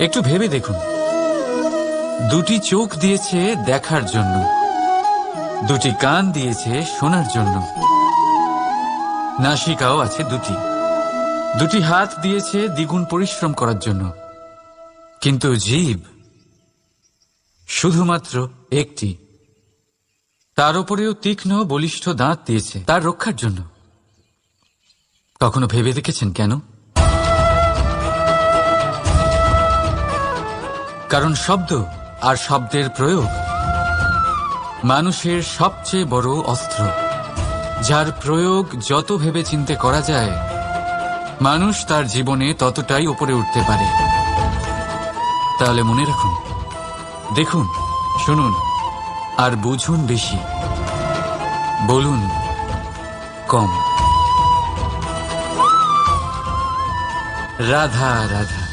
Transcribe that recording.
একটু ভেবে দেখুন, দুটি চোখ দিয়েছে দেখার জন্য, দুটি কান দিয়েছে শোনার জন্য, নাসিকাও আছে দুটি হাত দিয়েছে দ্বিগুণ পরিশ্রম করার জন্য, কিন্তু জিভ শুধুমাত্র একটি। তার উপরেও তীক্ষ্ণ বলিষ্ঠ দাঁত দিয়েছে তার রক্ষার জন্য। কখনো ভেবে দেখেছেন কেন? কারণ শব্দ আর শব্দের প্রয়োগ মানুষের সবচেয়ে বড় অস্ত্র, যার প্রয়োগ যত ভেবে চিন্তে করা যায় মানুষ তার জীবনে ততটাই উপরে উঠতে পারে। তাহলে মনে রাখুন, দেখুন, শুনুন আর বুঝুন বেশি, বলুন কম। রাধা রাধা।